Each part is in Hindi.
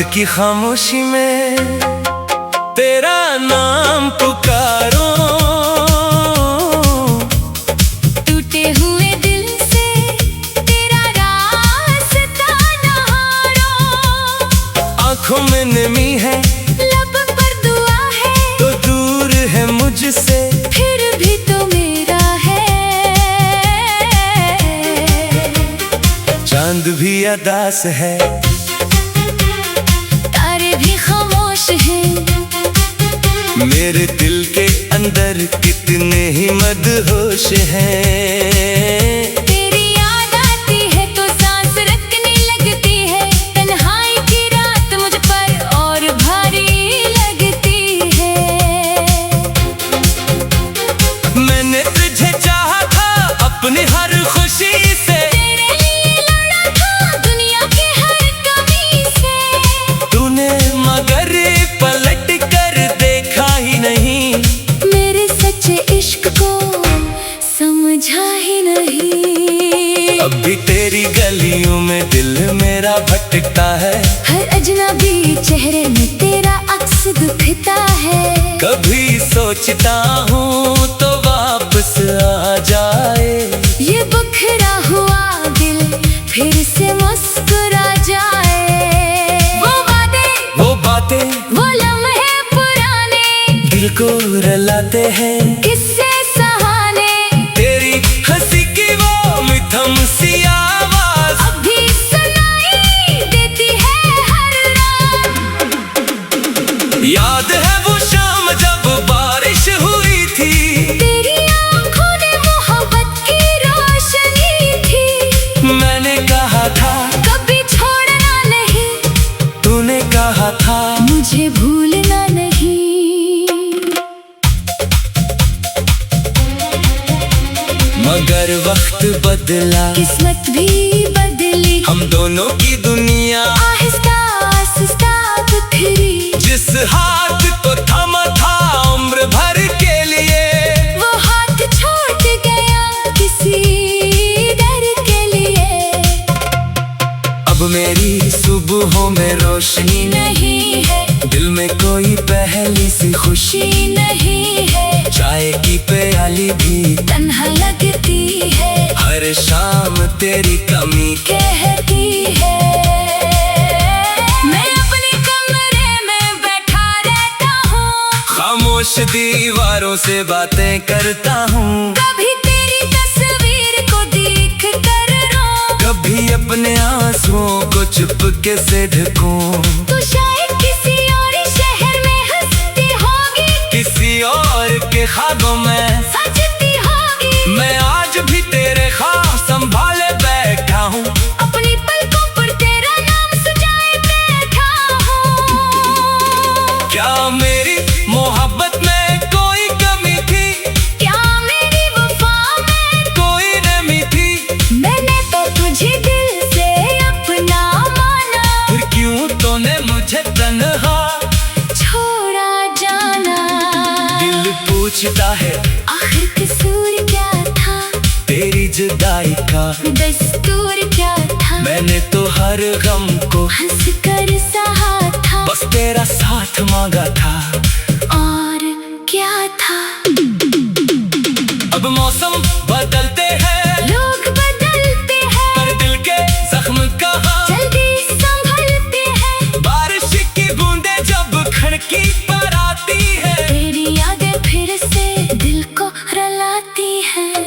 की खामोशी में तेरा नाम पुकारो, टूटे हुए दिल से तेरा रास्ता नहारो। आंखों में नमी है, लब पर दुआ है, तो दूर है मुझसे फिर भी तो मेरा है। चांद भी अदास है, तारे भी खामोश हैं, मेरे दिल के अंदर कितने ही मदहोश हैं। तेरी याद आती है तो सांस रखने लगती है, तन्हाई की रात मुझ पर और भारी लगती है। मैंने तुझे चाहा था अपनी हर खुशी से, तेरे लिए लड़ा था दुनिया की हर कमी से। तूने मगर पलट कर देखा ही नहीं, मेरे सच्चे इश्क को समझा ही नहीं। अब भी तेरी गलियों में दिल मेरा भटकता है, हर अजनबी चेहरे में तेरा अक्स दिखता है। कभी सोचता हूँ तो वापस आ जाए, ये बिखरा हुआ दिल फिर से मुस्कुरा जाए। वो बातें वो लम्हे पुराने दिल को रुलाते हैं। किससे सहाने, तेरी हंसी की वो मिठम सी आवाज अभी सुनाई देती है हर रात। याद है वो शाम जब बारिश हुई थी, तेरी आंखों ने मोहब्बत की रोशनी थी। मैंने कहा था कभी छोड़ना नहीं, तूने कहा था मुझे भूलना नहीं। मगर वक्त बदला, किस्मत भी बदली, हम दोनों की दुनिया आहिस्ता आहिस्ता बिखरी। जिस हाथ को थामा था उम्र भर के लिए, वो हाथ छूट गया किसी डर के लिए। अब मेरी सुबहों में रोशनी नहीं है, दिल में कोई पहली सी खुशी, खुशी नहीं है, चाय की प्याली भी तन्हा लगती है, हर शाम तेरी कमी कहती है। मैं अपने कमरे में बैठा रहता हूँ, खामोश दीवारों से बातें करता हूँ। कभी तेरी तस्वीर को देख कर रो, कभी अपने आंसुओं को चुपके से ढकूं। तो शायद किसी और शहर में हंसती होगी, किसी और के ख्वाबों में सजती होगी। मैं आज भी तेरे ख्वाब संभाले बैठा हूँ, अपनी पलकों पर तेरा नाम सजाए बैठा हूँ। क्या मेरी मोहब्बत में कोई कमी थी, क्या मेरी वफा में कोई नमी थी? मैंने तो तुझे दिल से अपना माना, फिर क्यों तूने मुझे तन्हा छोड़ा जाना। दिल पूछता है आखिर कसूर क्या था, तेरी जुदाई का दस्तूर क्या था। मैंने तो हर गम को हंस कर सहा था, बस तेरा साथ मांगा था। और क्या था। अब मौसम बदलते हैं, लोग बदलते हैं, पर दिल के जख्म कहाँ जल्दी संभलते हैं। बारिश की बूंदें जब खिड़की पर आती है, तेरी यादें फिर से दिल को रुलाती हैं।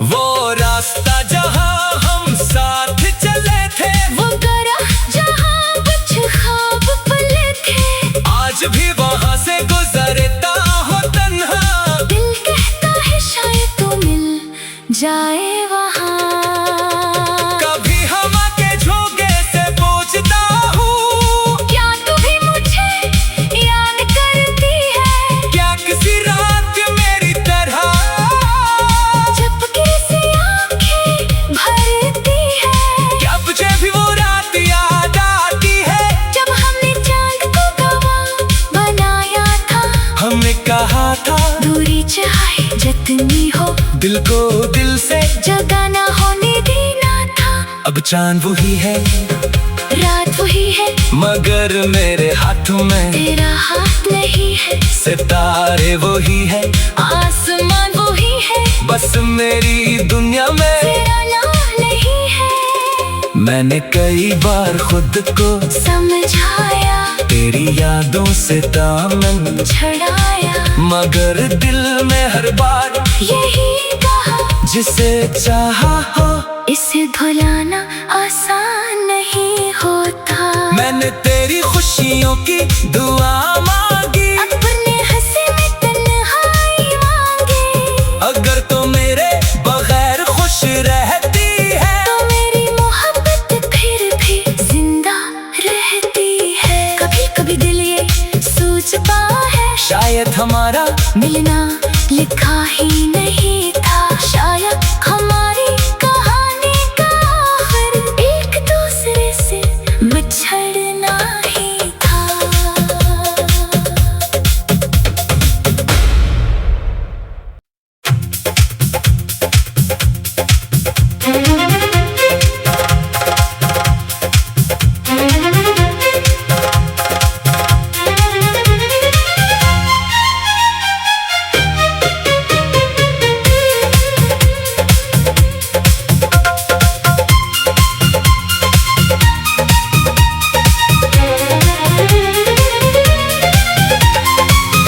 वो रास्ता जहाँ हम साथ चले थे, वो गराह जहाँ कुछ ख्वाब पले थे, आज भी वहाँ से गुजरता हो तन्हा। दिल कहता है शायद तो मिल जाए वहाँ। कभी हवा के झोंके से पूछता हूँ, क्या तू भी मुझे याद करती है, क्या किसी रात मेरी तरह झपके से आंखें भरती है। क्या तुझे भी वो रात याद आती है, जब हमने चांद को गवाह बनाया था, हमने कहा था दूरी चाहे जितनी हो, दिल को दिल से जगा ना होने देना था। अब चांद वही है, रात वही है, मगर मेरे हाथों में तेरा हाथ नहीं है। सितारे वही है, आसमान वही है, बस मेरी दुनिया में तेरा नाम नहीं है। मैंने कई बार खुद को समझाया, तेरी यादों से दामन छड़ाया, मगर दिल में हर बार यही कहा, जिसे चाहा हो इसे भुलाना आसान नहीं होता। मैंने तेरी खुशियों की दुआ मांगी, अपने हंसी में तन्हाई मांगी, अगर तो मेरे बगैर खुश रहती है तो मेरी मोहब्बत फिर भी जिंदा रहती है। कभी कभी दिल ये सोचता है, शायद हमारा मिलना लिखा ही नहीं था। शायद हमारी कहानी का आखिर एक दूसरे से बिछड़ना ही था।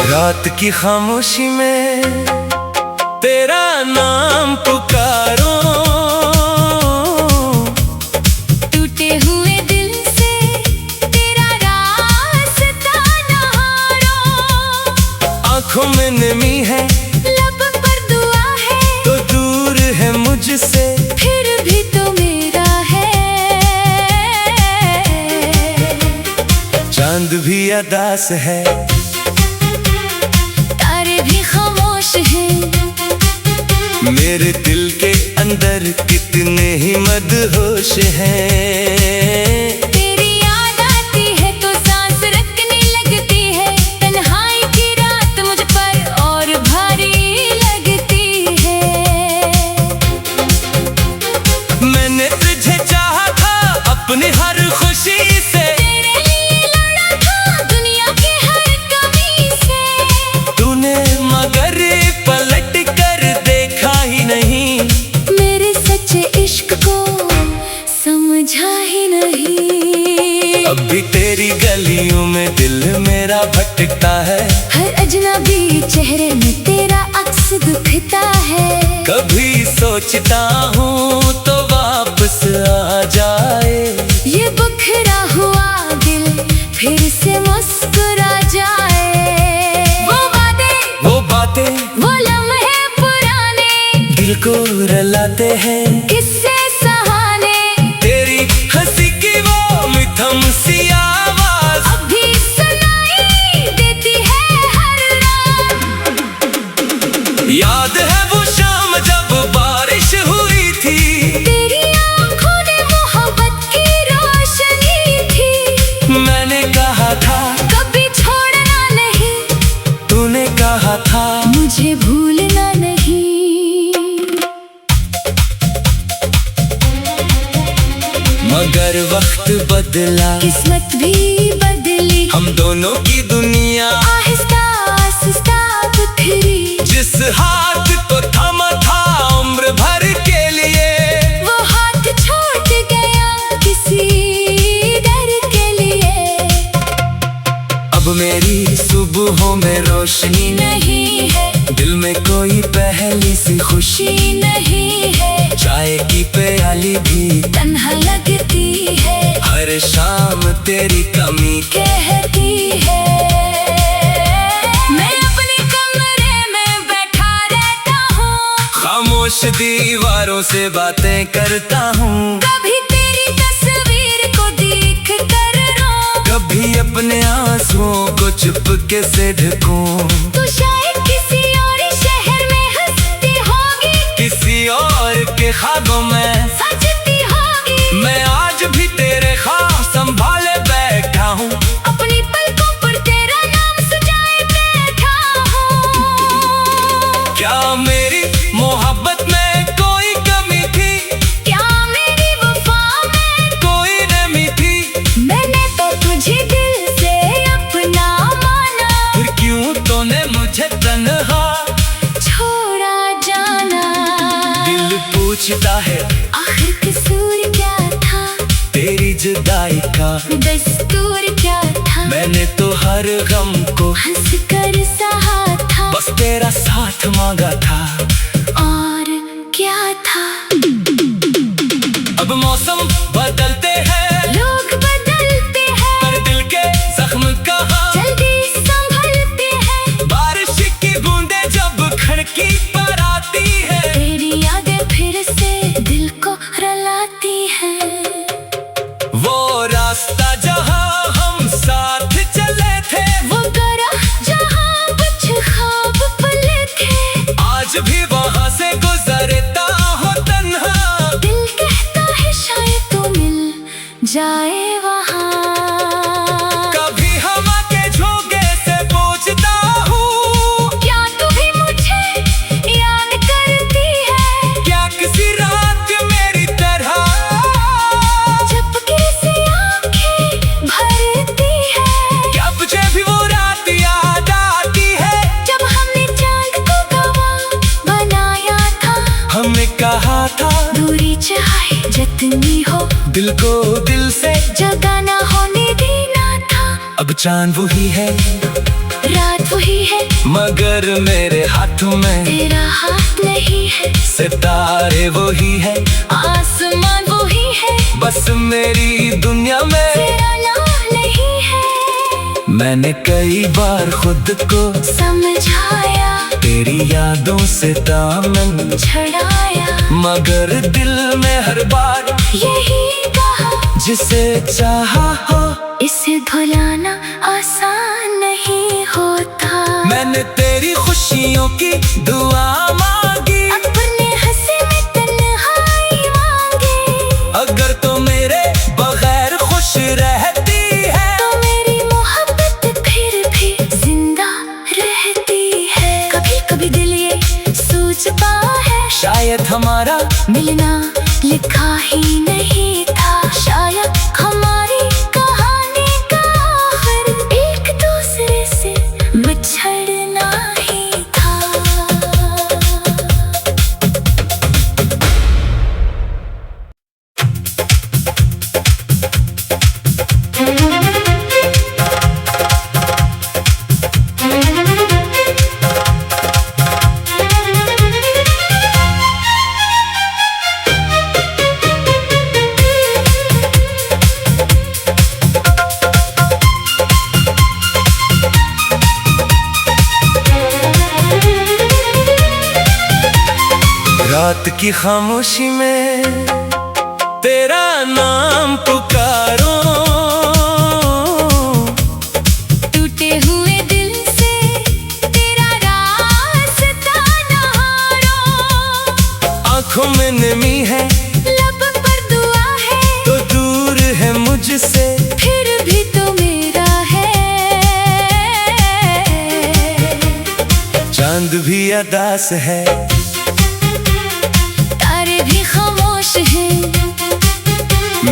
रात की खामोशी में तेरा नाम पुकारो, टूटे हुए दिल से तेरा रास्ता नहारो। आंखों में नमी है, लब पर दुआ है, तो दूर है मुझसे फिर भी तो मेरा है। चांद भी अदास है, तारे भी खामोश हैं, मेरे दिल के अंदर कितने ही मदहोश हैं। तेरी याद आती है तो सांस रुकने लगती है। तन्हाई की रात मुझ पर और भारी लगती है। मैंने तुझे चाहा था अपनी हर खुशी से, तेरे लिए लड़ा था दुनिया की हर कमी से। तूने मगर पलट कर देखा ही नहीं, मेरे सच्चे इश्क को समझा ही नहीं। अब भी तेरी गलियों में दिल मेरा भटकता है, हर अजनबी चेहरे में तेरा अक्स दिखता है। कभी सोचता हूँ तो वापस आ जाए, ये बिखरा हुआ दिल फिर से मुस्कुरा जाए। वो बातें वो लम्हे पुराने दिल को रुलाते हैं। किससे सहाने तेरी हंसी की वो मिठम सी आवाज अब भी सुनाई देती है हर रात। याद है वो शाम जब बारिश हुई थी, तेरी आंखों ने मोहब्बत की रोशनी थी। मैंने कहा था कभी छोड़ना नहीं, तूने कहा था मुझे भूलना नहीं। मगर वक्त बदला, किस्मत भी बदली, हम दोनों की दुनिया आहिस्ता आहिस्ता बिखरी। जिस हाथ को थामा था उम्र भर के लिए, वो हाथ छूट गया किसी डर के लिए। अब मेरी सुबहों में रोशनी नहीं है, दिल में कोई पहली सी खुशी, खुशी नहीं है, चाय की प्याली भी तन्हा लगती है, हर शाम तेरी कमी कहती है। मैं अपने कमरे में बैठा रहता हूँ, खामोश दीवारों से बातें करता हूँ। कभी तेरी तस्वीर को देख कर रो, कभी अपने आंसुओं को चुपके से ढकूं। तू शायद किसी और शहर में हंसती होगी, किसी और के ख्वाबों में सजती होगी। मैं आज भी तेरे ख्वाब संभाले बैठा हूँ, अपनी पलकों पर तेरा नाम सजाए बैठा हूँ। क्या मेरी मोहब्बत में कोई कमी थी? क्या मेरी वफा सोचता है आखिर कसूर क्या था, तेरी जुदाई का दस्तूर क्या था। मैंने तो हर गम को हंस कर सहा था, बस तेरा साथ मांगा था। और क्या था। अब मौसम बदलते हैं, लोग बदलते हैं, पर दिल के जख्म कहाँ जल्दी संभलते हैं। बारिश की बूंदें जब खिड़की पर आती है, तेरी यादें फिर से दिल को रुलाती हैं। वो रास्ता जहाँ हम साथ चले थे, वो गराह जहाँ कुछ ख्वाब पले थे, आज भी वहाँ से गुजरता हो तन्हा। दिल कहता है शायद तो मिल जाए वहाँ। कभी हवा के झोंके से पूछता हूँ, क्या तू भी मुझे याद करती है, क्या किसी रात मेरी तरह झपके से आंखें भरती है। क्या तुझे भी वो रात याद आती है, जब हमने चांद को गवाह बनाया था, हमने कहा था दूरी चाहे जितनी हो, दिल को दिल से जगा ना होने देना था। अब चांद वही है, रात वही है, मगर मेरे हाथों में तेरा हाथ नहीं है। सितारे वही है, आसमान वही है, बस मेरी दुनिया में तेरा नाम नहीं है। मैंने कई बार खुद को समझाया, तेरी यादों से दामन छड़ाया, मगर दिल में हर बार यही कहा जिसे चाहा हो। इसे भुलाना आसान नहीं होता। मैंने तेरी खुशियों की दुआ मांगी, अपने हंसे में तन्हाई मांगी, अगर तो मेरे बगैर खुश रहती है, तो मेरी मोहब्बत फिर भी जिंदा रहती है। कभी कभी दिल ये सोचता है, शायद हमारा मिलना लिखा ही नहीं था। शायद हमारी कहानी का आखिर एक दूसरे से बिछड़ना ही था। रात की खामोशी में तेरा नाम पुकारो, टूटे हुए दिल से तेरा रास्ता न हारो। आंखों में नमी है, लब पर दुआ है, तो दूर है मुझसे, फिर भी तो मेरा है। चांद भी अदास है, तारे भी खामोश हैं,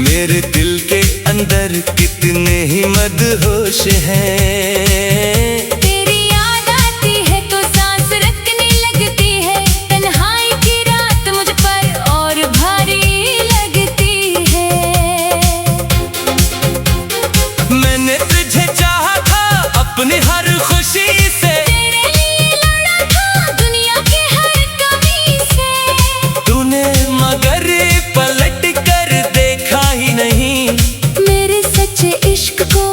मेरे दिल के अंदर कितने ही मदहोश हैं। तेरी याद आती है तो सांस रखने लगती है, तन्हाई की रात मुझ पर और भारी लगती है। मैंने तुझे चाहा था अपनी हर खुशी से, तेरे लिए लड़ा था दुनिया की हर कमी से, तूने मगर पलट कर देखा ही नहीं, मेरे सच्चे इश्क को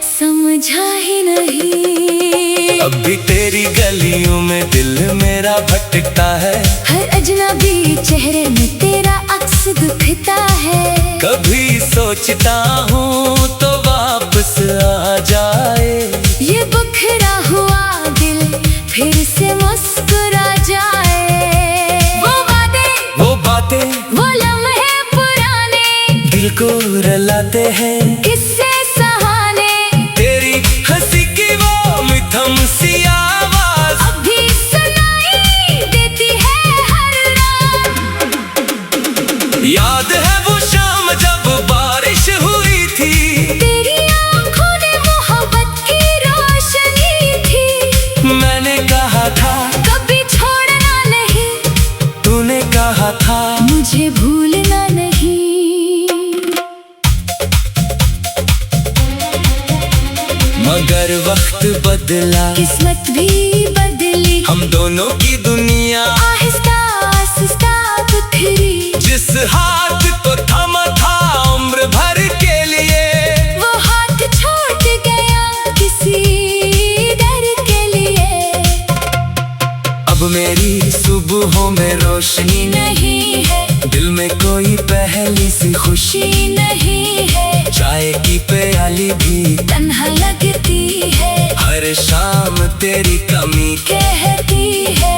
समझा ही नहीं। अब भी तेरी गलियों में दिल मेरा भटकता है, हर अजनबी चेहरे में तेरा अक्स दिखता है। कभी सोचता हूँ तो वापस आ जाए, ये बुखरा हुआ दिल फिर से मुस्कुरा जाए। वो बातें वो लम्हे पुराने, दिल को रुलाते हैं, किससे सहाने, तेरी हंसी की वो मिठम सी आवाज अब भी सुनाई देती है हर रात। याद है वो शाम जब बारिश हुई थी, तेरी आंखों ने मोहब्बत की रोशनी थी। मैंने कहा था कभी छोड़ना नहीं, तूने कहा था बदला, किस्मत भी बदली, हम दोनों की दुनिया आहिस्ता आहिस्ता बिखरी। जिस हाथ को थामा था उम्र भर के लिए, वो हाथ छूट गया किसी डर के लिए। अब मेरी सुबहों में रोशनी नहीं है, दिल में कोई पहली सी खुशी, खुशी नहीं है, चाय की प्याली भी तन्हा लगती है, हर शाम तेरी कमी कहती है।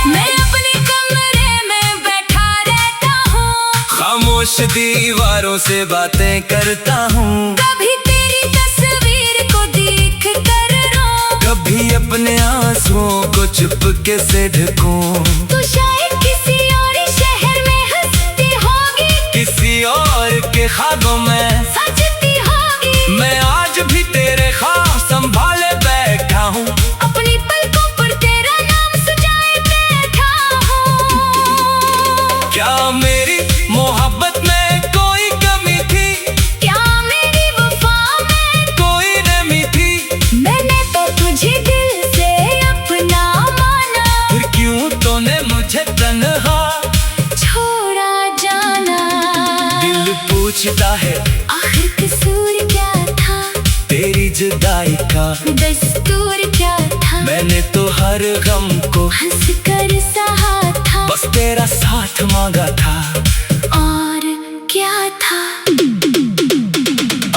मैं अपने कमरे में बैठा रहता हूँ, खामोश दीवारों से बातें करता हूँ। कभी तेरी तस्वीर को देख कर रो, कभी अपने आंसुओं को चुपके से ढकूं। तू शायद किसी और शहर में हंसती होगी, किसी और के ख्वाबों में सजती होगी। मैं आज भी तेरे ख्वाब संभाले बैठा हूँ। अपनी पलकों पर तेरा नाम सजाए बैठा हूँ। क्या मेरी मोहब्बत में कोई कमी थी, क्या मेरी वफा में कोई नमी थी? मैंने तो तुझे दिल से अपना माना, फिर क्यों तूने मुझे तन्हा छोड़ा जाना। दिल पूछता है आखिर कसूर क्या था, तेरी जुदाई का दस्तूर क्या था। मैंने तो हर गम को हंस कर सहा था, बस तेरा साथ मांगा था। और क्या था।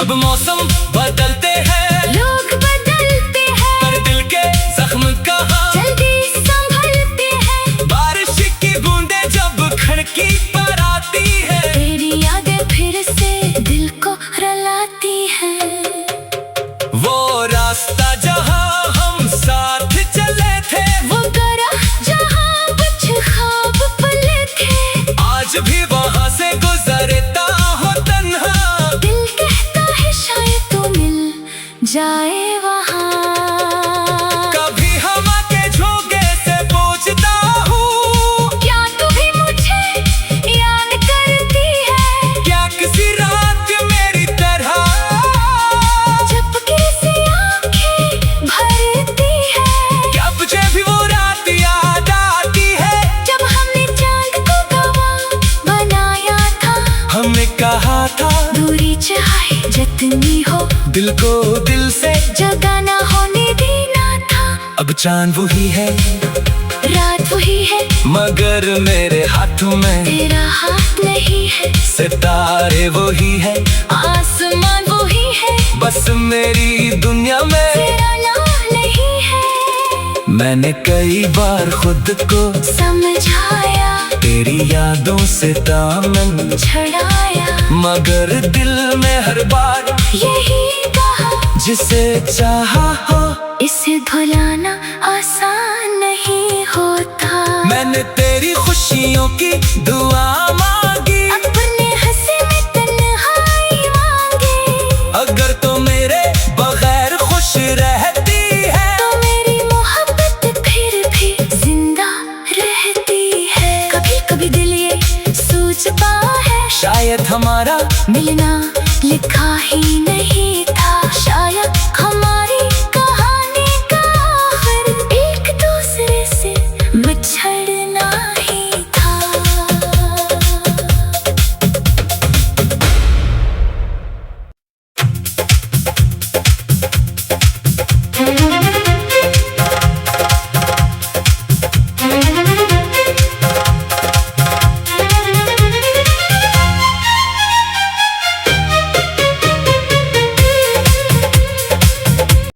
अब मौसम बदलते हैं, लोग बदलते हैं, पर दिल के जख्म कहाँ? जल्दी संभलते हैं। बारिश की बूंदें जब खिड़की पर आती है, तेरी यादें फिर से दिल को रुलाती हैं। वो रास्ता जहाँ हम साथ चले थे, वो गरा जहाँ कुछ ख्वाब पले थे, आज भी वहाँ से गुजरता हो तन्हा। दिल कहता है शायद तो मिल जाए वहाँ। कभी हवा के झोंके से पूछता हूँ, क्या तू भी मुझे याद करती है, क्या किसी रात मेरी तरह? चुपके से आंखें भरती है, क्या तुझे भी वो रात याद आती है? जब हमने चांद को गवाह बनाया था। हमने कहा था दूरी चाहे जितनी हो, दिल को दिल से जगा ना होने देना था। अब चांद वही है, रात वही है, मगर मेरे हाथों में तेरा हाथ नहीं है। सितारे वही है, आसमान वही है, बस मेरी दुनिया में तेरा नाम नहीं है। मैंने कई बार खुद को समझाया, तेरी यादों से दामन छड़ाया, मगर दिल में हर बार यही कहा जिसे चाहा हो इसे भुलाना आसान नहीं होता। मैंने तेरी खुशियों की दुआ